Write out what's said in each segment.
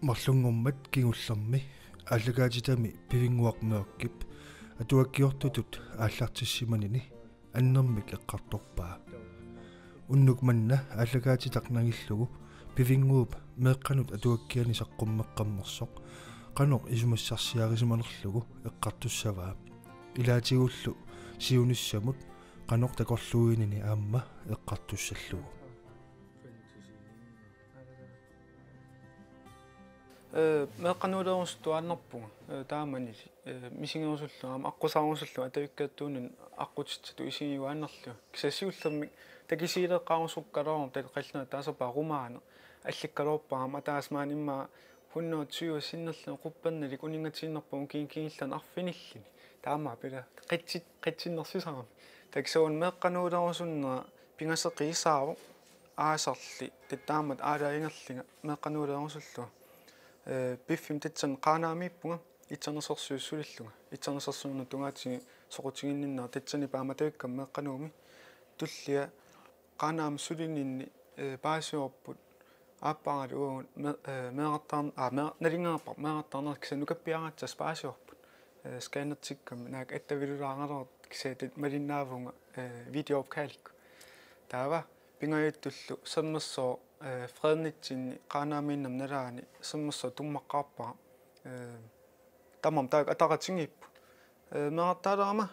Marlungormat kingullerni Aallakaatitami Pivinnguaq Mørch Atuakkiortoq Aallakaatitasiortoq annermik eqqartorpaa unnuk manna Aallakaatitaqnagillugu Pivinnguup meeqqanut atuakkiani saqqummeqqammersoq qanoq isumassarsiarisimanerlugu eqqartussavaa ilaatigullu siunissamut qanoq takorluuinini aamma eqqartussallugu meeqqanuulerustuaannerpunga taamani misingerusullu aama aqqusaarusullu atavikkaattuunun aqqutittu isigiuaannerlu kisassiullermik takisiileqqaarusukkaloorn taqalluna taasapaa rumaana алликкалуорпаама атаасмаан имма 120 синнерлу quppernelik uningatiinnerpun kiingillan arfinillini taama pila qitsinnersisarami taksoon meeqqanuulerusunna pingasseqiisaavu aasarli tattaamat aalaingerlinga meeqqanuulerusullu piffim tatsan qaanaamiippunga itsernersersuussulillunga itsernersersuunna tungaatigi soqutiginninner tatsani paamatavikkam meeqqanuumi tullia qaanaam sulininni paasiorput aappaarali uun meeqartaan nalingeerpa meeqartaarner kisanukappiaraatsa paasiorput scannertikkam naak attavilulaangaleret kisaat malinnaavunga videoopkaalikku taava pingajuttullu semmersoo frednitsinni qaanaamiinnam nalaani semmersoo tummaqqaarpaa tamam taak ataqatingippu meeqartaalerama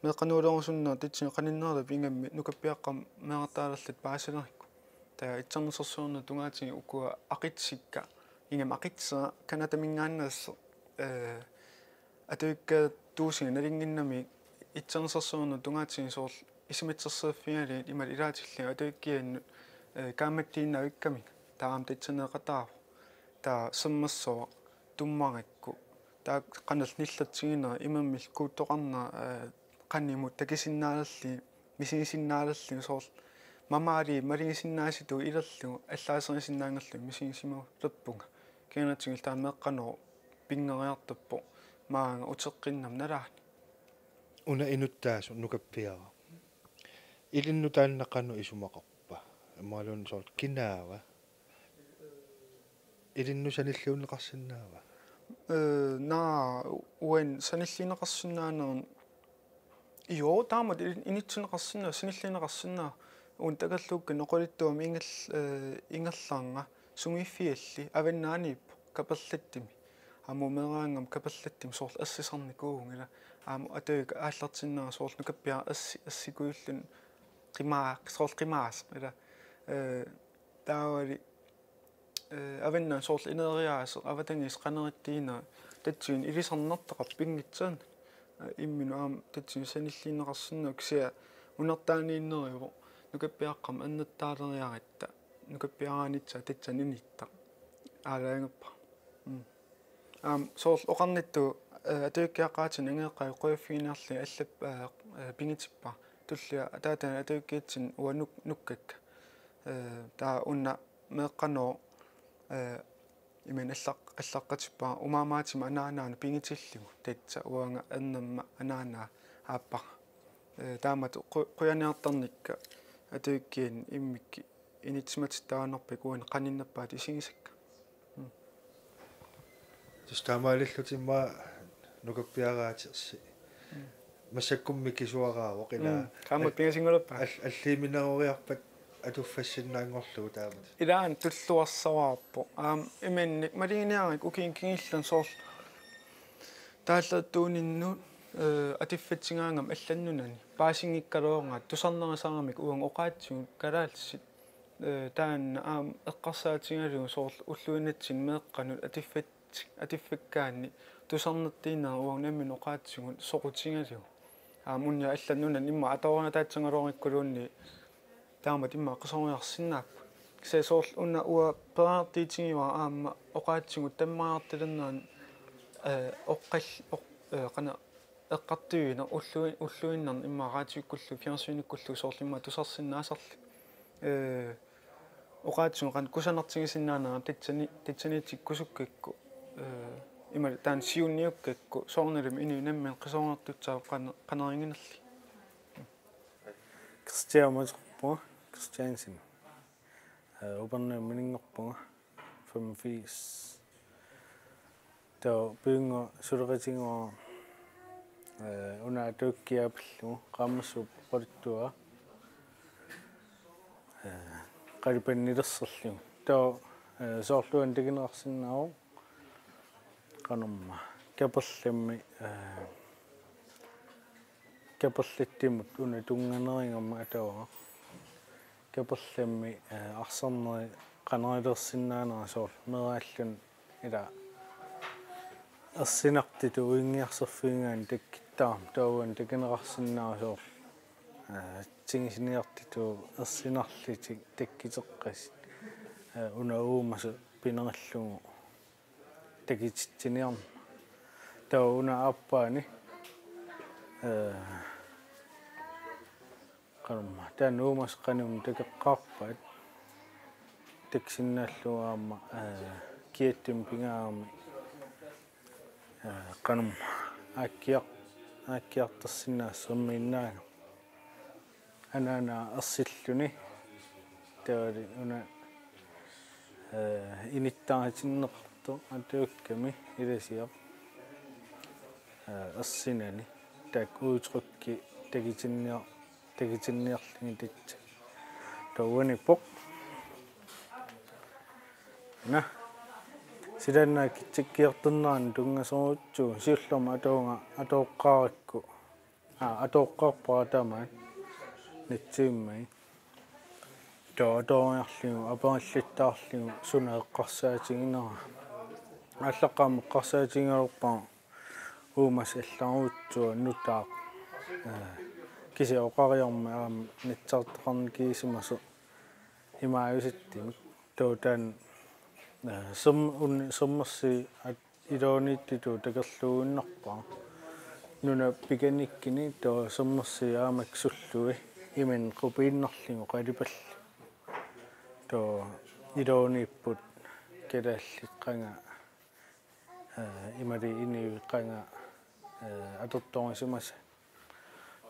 meeqqanuulerusunna tatsin qaninnerla pingammi nukappiaqqam meeqartaalerlat paasilerikku taa itsernersersuurna tungaatigi ukua aqitsikka ingam aqitsera kanatamingaannaassa atavikka tuusinga nalinginnami itsernersersuurna tungaatigi soorl isimitserseeffigali imal ilaatilli atavikkiannu kaammattiinnavikkami taam tatsaneeqataavu taa semmersoo tummarikkku taa qanal nillatsiginer imammill kuuttoqarna qannimut takisinnaalerli misigissinnaalerli soorl mamaali malingisinnaasitu ilerlu allaaserisinnaaangerlu misigisimu leppunga kianatigil taa meeqqanoo pingeriartappo maanga uteqqinnam nalaani una inuttaasu nukappiara ilinnu taannaqanu isumaqarpa amaalun soorl kinaava ilinnu sanilluuneqarsinnaava naa uen sanillineqarsinnaanern jo taamat initsuneqarsinnaa sanillineqarsinnaa un takalluukka noqolittuam ingerlaanga sungiffialli avannaaniippu kaperlattimi aamu meeraangam kaperlattim soorl assisarnikuungila aamu atavik aallartinnaa soorl nukappiara assikuullun soorl qimaas ila taawali avannaan soorl ineriaaser avatangis qanerittiina tatsuin ilisarnertaqap pingitsaana imminu aam tatsuin sanillineqarsinnaa kisia unertaaniinnerivo nukappiaqqam annettaaleriaritta nukappiaraanitsa tatsan initta aalaangappa aam soorl oqarnittu atavikkiaqqaatin angeeqqai qoyaffiginearli allappa pingitippa tullia ataatana atavikkiitsin uwa nukkakka taa unna meeqqanoo imen allaqqatippa umaamaatima anaanaanu pingitilligu tatsa uanga annamma anaanaa aappara taamat quyaniartarnikka atavikkiin immikki initsimatitaanerpik uan qaninnerpaat isigisakka tustamaallillutimma nukappiaraatirsi massakkummikisuaraavoq ila taamat pingasingulappa аллииминерoriarpat атуффассиннаангорлугу таамат иlaan tulluarsavaarpo aam imennik malinginiarik ukiinkingillan soorl тааллааттуунинну атиффатсингаангам алланнунани паасингиккалоорнгаат тусарнерисаарамик уан оқаатсигут калаалсит таанна аам эққарсаатингалугу соорл уллуинатсин меэққанут атиффаккаанни тусарнертиинаа уан наммин оқаатсигут соқутингалугу аам унья алланнунан имма атаорна таатсангалоориккулуунни таамат имма қисориарсиннааппу киса соорл унна уа пераартиитигива аама оқаатсигут таммаартилернаан оққал qana eqqartuina ulluinnerna immaaraatiukkullu fiarsuinikkullu soorlimma tusarsinnaasarli oqaatsun qan kusanertigisinnaanaa tatsaniitik kusukkakku ima taan siunniukkakku soornalim ini nammen qisoornertutsaa qaneringinerli Kristianermødre Kristiansen Oberner Pivinnguaq 85 to Pivinnguaq suleqatingoa una Atuakkiortoq qammassup qalittua qalipannilerserlu to soorluan tikineqarsinnaaru qanerma kaperlammi kaperlattimut una tunganeringorma atawa kaperlammi arsarneri qanerilersinnaanera soorl meraallun ila ersinartitu uingiarserfiingaan takkittaam tauan tikineqarsinnaaru soorl tingisiniartitu ersinarliti takkiteqqas una uumasu pinerallugu takititsiniarma tau una appaani qanerma taan uumas qanum takeqqaarpaat taksinnaаллуаама kiattim pingaarmi qanerma aakkiartarsinnaassермииннаага анана ерсиллүни таали уна иниттаатиннеқарто атуакками иласиақ ерсинани таак уутеқки тагитинниарлини татса тауани поқ на сиданнаа китсиккиартернеран тунгасоруутсуу сиуллерма атуунга атооққаракку атооққарпаратамаат натсииммай тоотоориарлигу апериллаттаарлигу суна эққарсаатигинера аллаққаама эққарсаатигинерпаа уумас алларуутсуа нутаа киси оқариорма аама натсартеқарни кисимасо имааюситтимик тоотаан соммерси илоониттиту такерлугуннарпаа нуна пиканиккини тоо соммерси аамаксуллуи имен qupinnerlingu qalipalli too ilooniipput kalaalliqqanga imali iniviqqanga atortorisimasa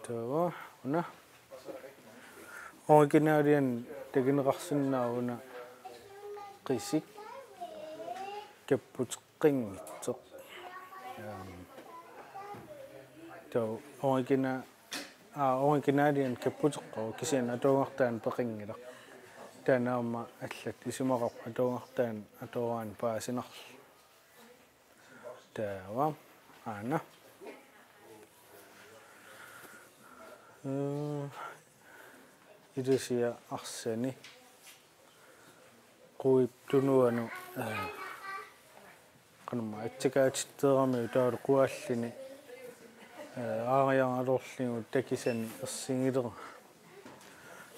too una originalian takineqarsinnaauna qisik kapputeqqinngitseq too originalian kapputeqqo kisian atuungartaan peqinngilaq taanaama allat isimaqaq atuungartaan atuuraan paasinarl taawa aana idisia arsani quip tunuanu qanerma atsakaatitteerami taalu quallini aaриаралорлигу такисани ерсигилера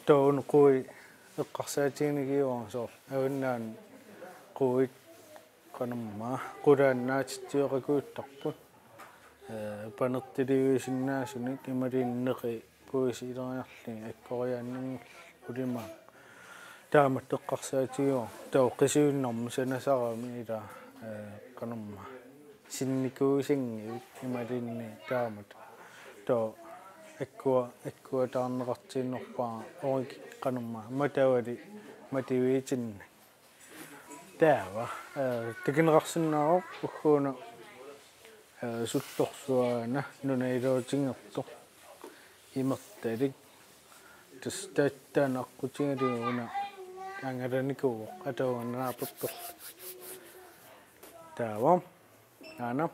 тоон қуи эққарсаатигинигиуара соор аваннаан қуит qanerma qulaannaatittiоqakuuttарпут панертиливисиннаасуник ималииннеқи пуиси илериарлиги аккориааннингул улима таамат эққарсаатигиуара тоо қисиуннарми санасарами ила qanerma sinnikkuusingivik imalинни таамат тоо аккуа таарнеқартииннерпаа орик qanerma матавали мотивеитинна таава такинеқарсиннаароо уггууна суллорсуаана нунаилоотингерто имерталик тастааттаанаққутингалигуна ангаланикуу атауаннаапертер таава аана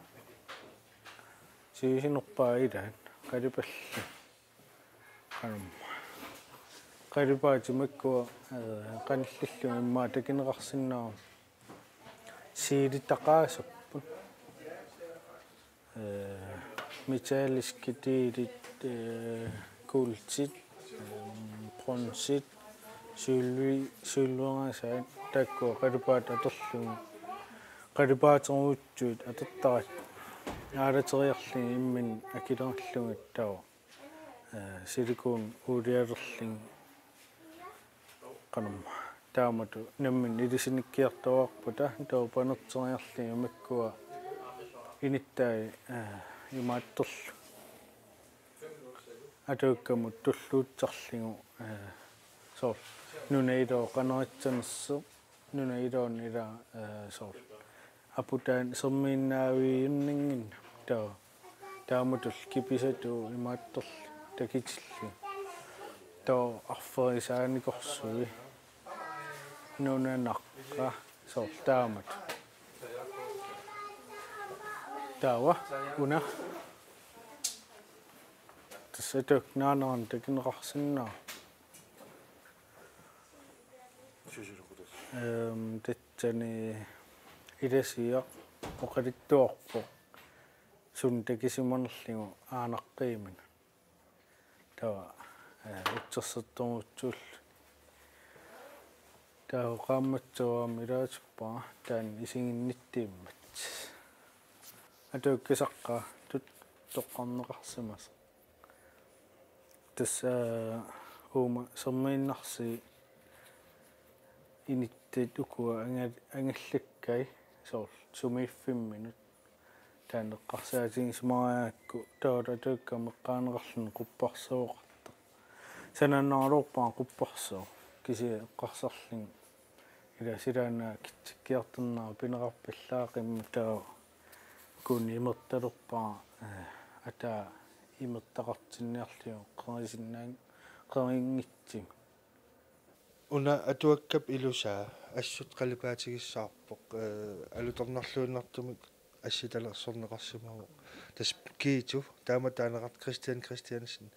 сиисинерпаа илаан қалипалли qanerma qalipaatimаккуа qanillillu иммаа такинеқарсиннаа сиилитақаасаппут металлискитиилит култит бронзит сулвиерасаат таккуа qalipаат атерлугу qalipaaтеруутсуут атертарат аалатериарлиги иммин акилераллугаттаа силикуун уулиалерлин qanerma таамату наммин илисиниккиартуарпута тоо панертериарлиги маккуа иниттай имааттерлу атуаккамут туллуутсарлигу соор нунаилоо qanerittsanerse нунаилоон ила соор aputaan sermiinnaaviinningin taamutul kipisatu imaattorl takitilli arferisaanikorsui nunanaqqa soortaamat taawa una tassatuk naanaran takineqarsinnaa tatsani ilasiaq oqalittuarpo sun takisimanerligu aanaqqiiman tawa utsersertormutsull tao qaammatsuam ilaasuppaa taan isinginnittiimmat atuukkisaqqa toqqarneqarsimas tassa uuma sermiinnarsi inittat ukua angallakkai soor sumiiffimminut taaneqqarsaatigismariaakku taula tuukka meqqaaneqarlun qupparsuoqarta sanannaarluorpaa qupparsoo kisi eqqarsarlin ila silaana kitsikkiarternaa pineqarpillaaqimma taa kun imertalerpaa ata imertaqartinniarliu qerisinnaang qerinngitsim una atuakkap ilusaa assut qalipaatigissаарpoq alutornarluunnartumik assitalersorneqarsimaru tas kiitu taama taaneqart Christiansen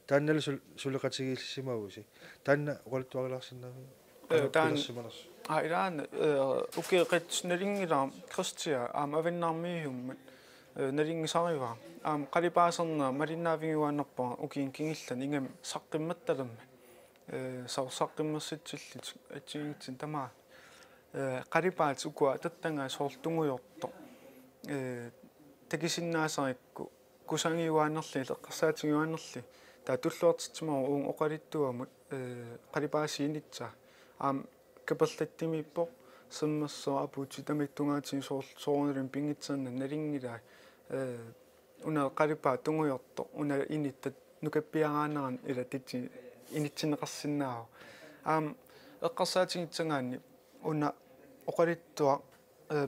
taannala suleqatigillisimagusi taanna qoltuarilarsinnami taan ilaan ukeeqitsnalingila Christia avinnaarmiihummat nalingisariva qalipaaserna malinnaaviguaannerpa ukiin kingillan ingam saqqimmattalamma saqqimmersitillit atsigitsin tamaa qalipaat ukua tattanga soortungujortoq takisinnaasarikku kusangiuaanerli eqqarsaatigiuaanerli taa tulluartittimaru uun oqalittuamut qalipaasiinitsa kaperlattimippoq semmerso apuuti tamittungaatsin soornalin pingitserna nalingilaa una qalipaa tungujortoq una inittat nukappiaraanaran ila titsi initsinneqarsinnaaru eqqarsaatigitangaanni una oqalittua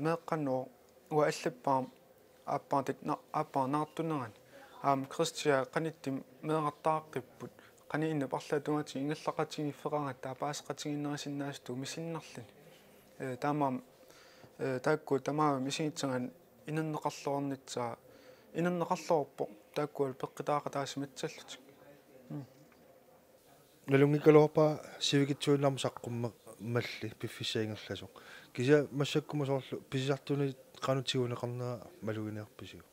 meeqqannoo ua allappaam aappaarnaartuneran Christia qanittim meeqartaaqipput qani inna parlatuati ingallaqatigiffeqarat taapaasqatiginnerisinnaastu missinnarlini taamaam taakku tamaam isingitsangan inanneqarlornitsaa inanneqarlorpo taakkual peqqitaaqataasimatsallut nalungikalorpa sivikitsuinnaarmu saqqumma malli piffissaingerlasoq kisia massakkuma soorlu pisisartuni qanutiguneqarnera maluginearpisigu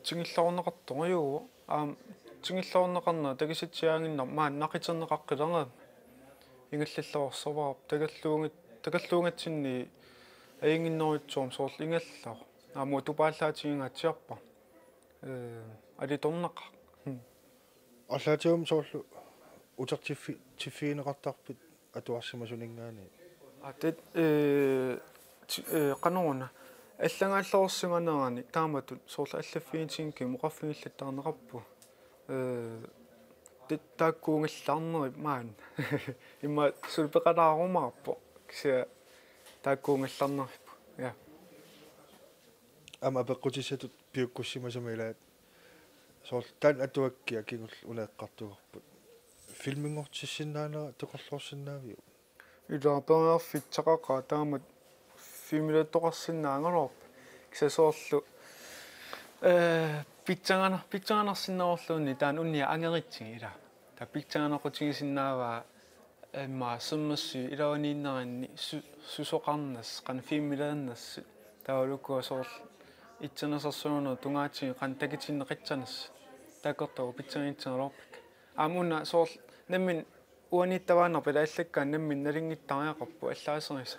tingillorneqartoq tingillorneqarnera takisitsiaanginnar maan naqiterneqaqqilerneram ingallallorservarup takalluungatsinni ainginnoritsuum soorlu ingallor aamu tupaallaatigingaatiarpa alitorneqa аллаатиум соорлу утертиффиинеқартарпит атуарсимасунингаани атет канорна аллагааллорсиманерани тааматут соорлу аллаффиинтингки моқарфигиллаттарнеқарпу тааккуунгаллаарнери маан имма сулпеқалаарумаарпо кися тааккуунгаллаарнериппу я ама пеққутиссатут пиуккуссимасамилаат соорлу таан атуаккиа кигул унеэққартугорпут филмингортиссиннаанера тоқорлуорсиннаавиу илаапериарфитсақаqa таамат фимилаттоқарсиннаангорп кися соорлу питсанганарсиннаорлуунни таан унниа ангеритсиги ила та питсанганеқутигисиннааваа имма семмасси илаванииннеринни сусоқарнас қан фимилааннас таалуккуа соорлу итсанасарсуунер тунгаатиги қан такитиннеқитсанас тааккортоо питсангитсанерлорпик амуна соорлу наммин уаниттаваанер пилааллаккаан наммин налингиттариақарпу аллаасериса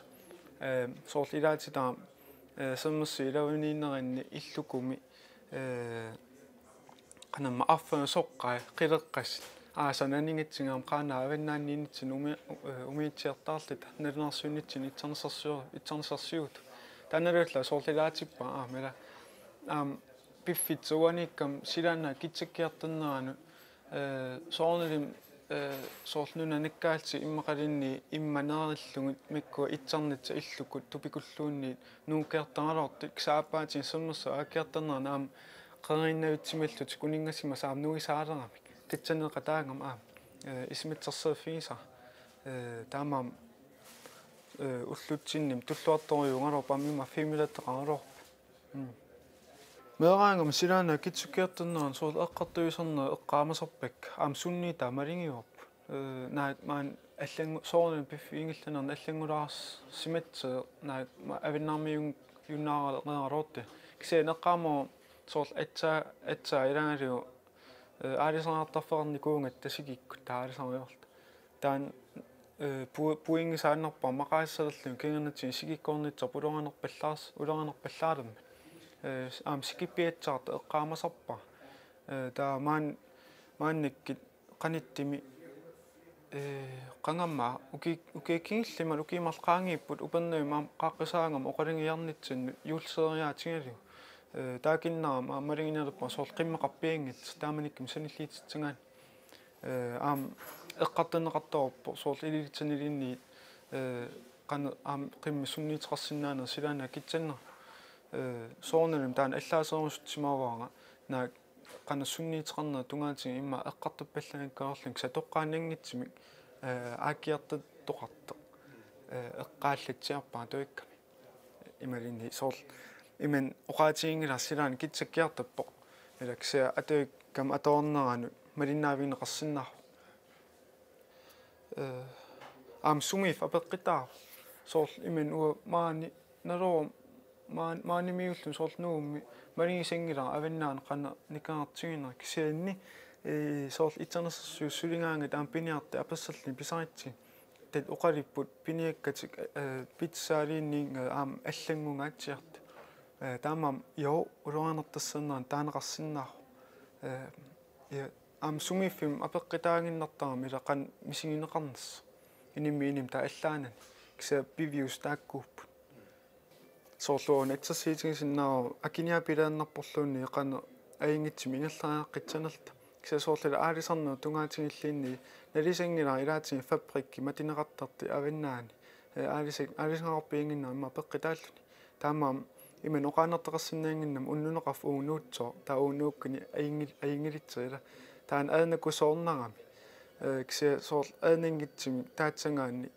соорлу илаатитаа семмасси илаванииннеринни иллукуми qanamma affersoqqaa qileqqas aasananingitsingaam qaanaa avannaanniinitsin umiitsiartaarlita nalinarsuunitsin itsernersiuut taanalulla soorlilaatippa aamala piffitsuanikkam silaanna kitsakkiarterneraanu soornelim soort nunanikkaatsi immaqalinni immanerillugit mikku itsarnitsa illukut tupikulluunni nuukeertangalortik saapaatin sammersa aakiartarnera naam qerinnavitsimallut kuningassima saam nuisaalerami kitsaneqataangam ismitserserfiisa taamam ullutsinnim tulluartoriungalor pammima fimilatteqangalor meeraangam silaana kitsukiartarneran soort eqqartuisarnera eqqaamaserpak sunniita malingiup naat maan аллангу соорнин пиффиингилланерна аллангулаарс симатсе наат авиннармиун юннааралеқарорти кисээ неққаамо соорл атса илангалиу аалисаартарферни куунгат тасигикку таалисариорт таан пуингисааннерпа мақаассалерлу кингернатсин сигиккорнитсер пулоранерпаллаарс улоранерпаллаалерми сикиппиатсаарта эққаамасарпа таа маанниккит qaниттими qangamma ukiikingillimal ukiimarqaangiipput upernuima qaaqqisaaangam oqalingiyarnitsin yuulseriaatigalu taakinnaram aammalingineruppa soorl qimmeqarpiingit taamanikkim sanilliititsingaan eqqartaneqartoruppo soorl ililitsaniliinni qimmi sunniiteqarsinnaaner silaana kitsanner soornalum taan allaaserusutsimaavaanga naa qana sunniiteqarner tungaatin imma eqqartuppallanakkaorlung satoqqaanangitsimik aakiartat toqarta eqqaallatsiarpaa tuikkami imalinni soorl iman oqaatiingillarsilaani kitsakkiartappoq ilaksia atuikkam atoorneranu malinnaavineqarsinnarru sumif apeqqitaa soorl iman ua maani naloo maanimiullum soorl nuummi malingisangila avannaan qana nikaartigina kisianni soorl itsernersersiu sulingaangat piniarta apassalli pisaritsi tat oqalipput piniakkatik pitsaaliinniinga allangungaatiart taamam jo uloranertasserneraan taaneqarsinnaaru sumifim apeqqitaanginnartaram ilaqan misingineqarners inimmiinim taa allaanan kisa pivius taakkuupput soorluun atsersiitigisinnaru akiniapilaannerporluunni qana aingitsimi ingerlaraaqitsanerta kisa soorlala aalisarner tungaatigilliinni nalisangila ilaatigi fabrikki matineqartarti avannaani aalisaqarpiinginna imma peqqitaalluni taamam iman oqaanerteqarsinnaanginnam unnuneqarf uunuutso taa uunuukkani aingilitserila taan aanakusoornarami kisa soorl aanangitsimi taatsangaanni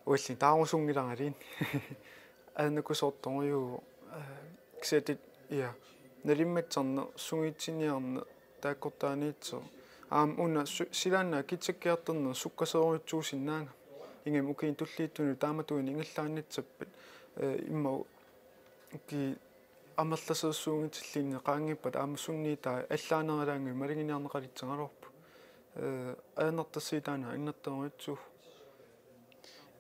ulli taarusungilaraliin aanakusoortoriu kisatit ja nalimmatserner sungitsiniarne taakkortaaniitso una silaanna kitsakkiarterner sukkaseruutsuusinnaanga ingam ukiin tulliittuni taamatuini ingellaannitsappat imma ki amerlaseersuungitsilliinne qaangippat sunniita allaaneralaangu malinginiarneqalitsengalorpu aanertassiitaana innerteruitsuu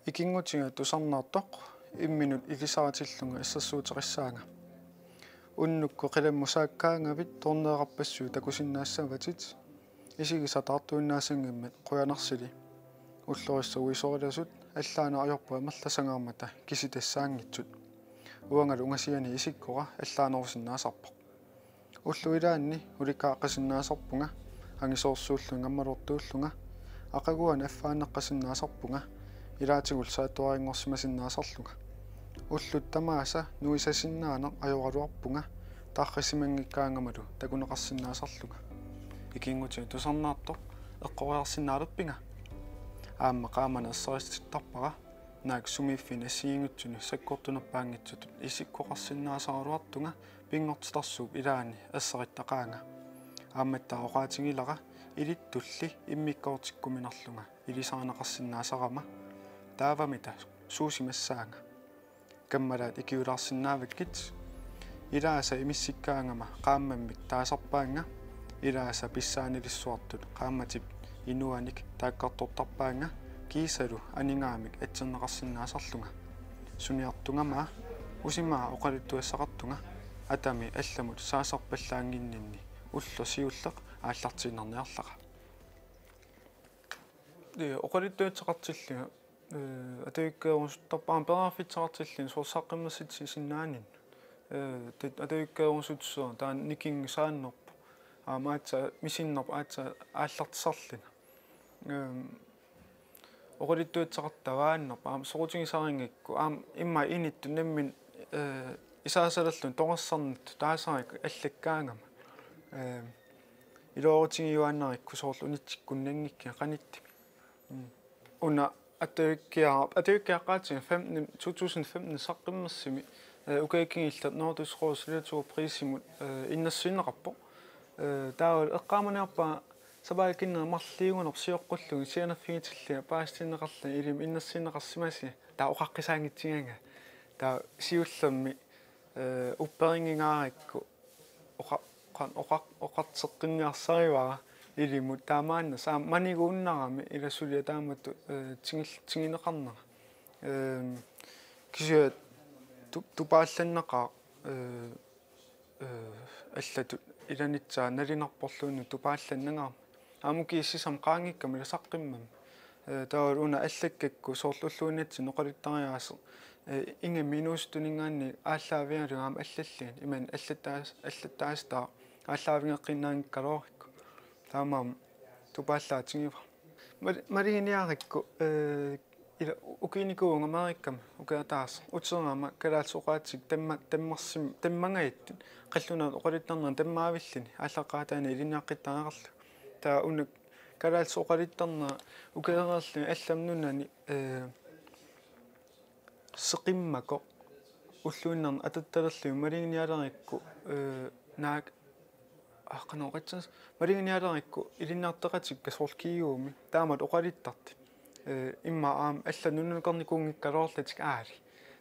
ikingutiga tusarnaartoq imminut ilisaaratillunga issерсуутеқиссаanga unnukku qilammusaakkaangavit torneeqarpassuu takusinnaassavatit isigisataartuinnaasangimmat quyanersili ullorissau isorilasut allaana ajorpu amerlasangaarmata kisitassaangitsut uangalu ungasiani isikkora allaanerusinnaasarpoq ulluilaanni ulikaaqqasinnaasarpunga angisoorsuullunga ammalortuullunga aqaguan affaaneqqasinnaasarpunga ilaatigul saatuaringorsimasinnaasarlunga ullut tamaasa nuisasinnaaneq ajoraluarpunga taarrisimangikkaangamalu takuneqarsinnaasarlunga ikingutiga tusarnaartoq eqqoriarsinnaalerpinga aamma qaamana essarissittarpara naak sumiffin assiingutsuni sakkortunerpaangitsut isikkoqarsinnaasaruartunga pingortitarsuup ilaani assarittaqaanga aammattaa oqaatigilara ilittulli immikkaortikkuminerlunga ilisaaneqarsinnaasarama taavamita suusimassaanga kammalaat ikiulaarsinnaavakkit ilaasa imissikkaangama qaammammik taasarpaanga ilaasa pissaanilissuartut qaammatip inuanik taakkartortarpaanga kiisalu aningaamik atserneqarsinnaasarlunga suniartungamaa usimaa oqalittuassaqartunga atami allamut saasarpallaanginninni ullosiulleq aallartiinnerniarlaqa oqalittuatseqartilliga атуиккаерусуттарпаам перааффитсеқартиллин суорсаққиммасситсиннааnin атуиккаерусутсуа таан никингсааннерпу аамаатса мисиннерпу аатса ааллартисарлина oqulittuitsaqartavaannerpa soorutigisariнгикку имма инитту наммин исаасалерлун тоқассарнатту таасарик аллаккаангама илоорутигиуааннарикку соорлу унитсиккуннангикки qanitти уна atuakkiaqaatiga 2015 саққиммерсими укаиккигиллат нордусроосилатуа присимут иннассуиннеқарпо таавал эққааманиарпа сабаакиннер марлиугунер сиоққуллуги сианаффигитиллиа паастиннеқарла илим иннассиннеқарсимаси таа оқаққисаангитсиганга таа сиуллерми упперингигаарикку оқартеққинниарсаривара илимут таамаанна саа манигууннарами илассулиа тааматту тингинеқарнера кисиа тупаалланнеқаа аллату иланитсаа налинарпорлуунну тупаалланнагаарма аамуки иссисам qaangikками ласаққиммам таавал уна аллаккакку соорлуллуунатси ноқалиттариаасе ингами иnuusuttuningaanni ааллаавиалу аама аллаллиан иман аллаттаастаа ааллаавингеққиннаангиккалоорикку таамаам тупааллаатингива маригиниарикку ила укиникуунга мариkkam укаатаас утсернаама калаалсоқаатсик таммарсим таммангаиттут қаллуна оқалиттарнера таммаавиллини ааллақаатаани илиниаққиттаанеқарлу таа уна калаалсоқалиттарнера укаерерли алламнунани сеқиммако уллуиннерна ататталерлу маригиниалерикку наак аққаноқатсас маригиниалерикку илиннаартеқатикка соорлкиуumi таамат оқалиттарти имма аам алла нуннукарникуунгиккалоорлатик аали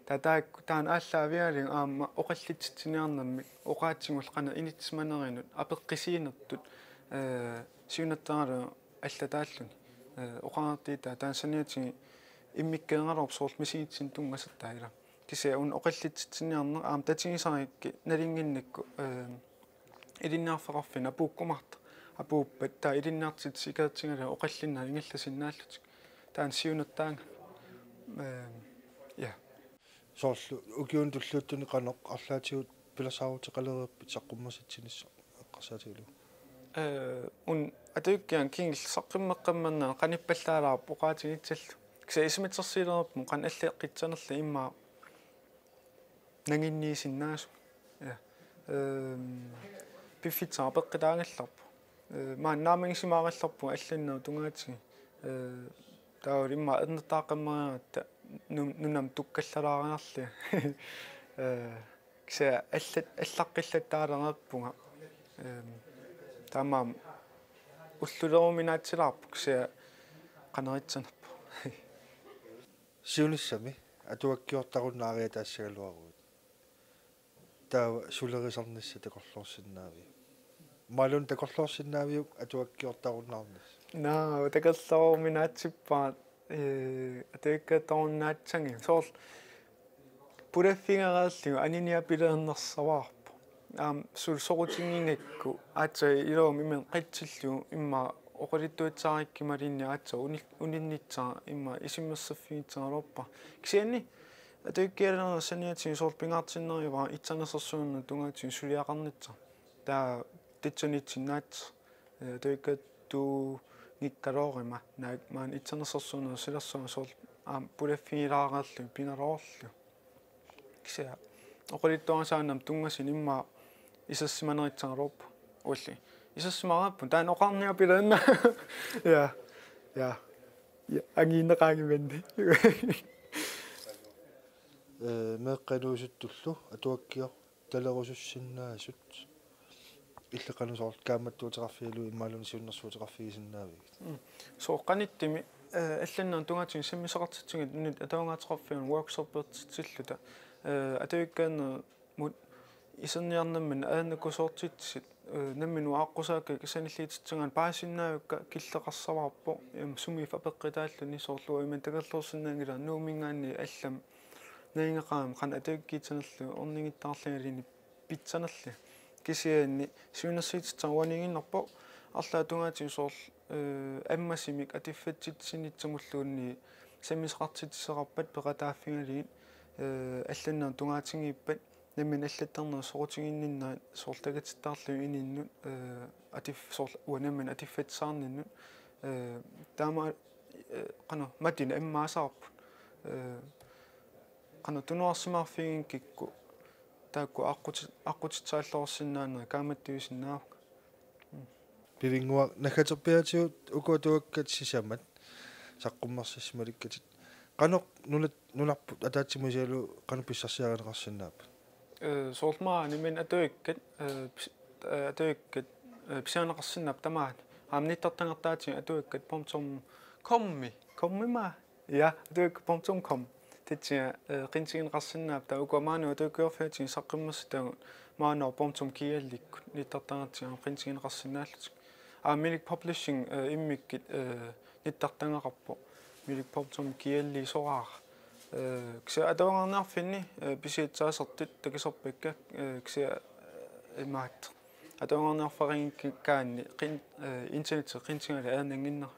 татаакку таан ааллаавиалин аама оқаллитситсиниарнамми оқаатсигул қана инитсманеринут апеққисиинертут сиунаттаралу аллатааллуни оқаартиита таансаниатиги иммиккеералорп соорл мисигитсин тунгасаттаила кися ун оқаллитситсиниарнер аам татигисарикки налингиннакку илиннаарфеқарфина апууккумарта апууппат таа илиннаартит сикаатсигала оқаллинна ингилласиннааллутик таан сиунаттаанга я соорлу укиун туллууттуни qaноq арлаатигут пиласаарутеқалериаппит саққуммаситсинисса эққарсаатигулу ун атуиккиан кингил саққиммеққамманнаа қаниппаллаалаар поқаатигитсаллу кса исмитерсилерпму қан аллеққитсанерла имма нангинниисиннаасу я пиффитсаа пеққитаангалларпу маан наамингисимааралларпу алланнаа тунгаатиги таавал имма эрнертааққаммариаратта нунам туккаллалаариарлия кса аллаққиллаттаалерерпунга таамаам уллулеруминаатсилаарпу кса qanaritsannarpu сиунissami атуаккиортақуннаариа таассагалуаруут таава сулерисарнисса такорлуорсиннаави малун такорлуорсиннаавиук атуаккиортақуннаарнис наа такаллоруминаатсиппаат атуаккаторуннаатсанги соорл пураффигарааллигу аниниапилернерсаваарпу сул сорутингингакку аатса илоом имен qitsilluu имма оқалиттуатсаариккималинни аатса униннитсаа имма исиммерсаффигитсаалорпа кисианни атуиккиалернер саниатсин соорл пингаартиннериваа итсанерсерсуунна тунгаатсин сулиақарнитса таа титсунитсиннаатс атуиккатту никкалоорима наак маан итсанерсерсуунна силерсуна соорл пулаффигилаараарлу пингалоорлу кисиа оқалиттуарсааннам тунгасин имма исассиманеритсаалорпа улли исассимарааппу таан оқарниапилаанна я агиинеқаагиванни меққалуусуттуллу атуаккиор талерусуссиннаасут иллеқанусоор кааматтуутеқарфиалу иммаалуни сиуннэрсуутеқарфигисиннаавигит сооққаниттими алланнаа тунгаатин саммисақартитсигит нит атаунгаатерқарфиун workshop-ертиллута атуиккаанна мут исерниарнамман аанакусоортитсит наммину ааққусаакка кисаниллиититсингаан паасиннаавикка киллеқарсаваарпо сумиф апеққитааллуни соорлуа иман такаллуурсиннаангила нуумингаанни аллам наингеқаам қан атуиккиитсанерлу орнингиттаарлигалини питсанерли кисиаанни сиунерсиитсарванигиннерпо арлаатунгаатин соорл аммасимик атиффатситсинитсамуллуунни саммисеқартитсеқарпат пеқатааффигалигит алланнаа тунгаатингииппат наммин аллаттарнер сорутигинниннаа соорлтагатиттаарлу ининнут атиф сорл уанамман атиффатсаарниннут таама qanu матина иммаасаарпут qanu tunuarsimaarfigиnkikku таакку аққутитсааллорсиннаанери кааматтуисиннаав Pivinnguaq nakkaterpiatigut ukuatuakkat sisamat saqqummarsissimalikkatit qanoq nunarput ataatsimusialu qanu pissarsiarinеқарсиннааппут соолмаа нимен атуиккат писаанеқарсиннаап тамаат аамниттартангартаати атуиккат помцом коммима я атуик.com титсиа qintigинеқарсиннаап таа укуамаану атуиккиорфаатин саққиммасса таа маанер.com киалликку ниттартангартига qintigинеқарсинааллутик Milik Publishing immikit nittартангақарпо Milik.com киалли сораар кся атуангарнаарфинни писиитсаасертит такисорпакка кся имаат атуангарнаарфаринккаанни интернет qintigala аанангиннер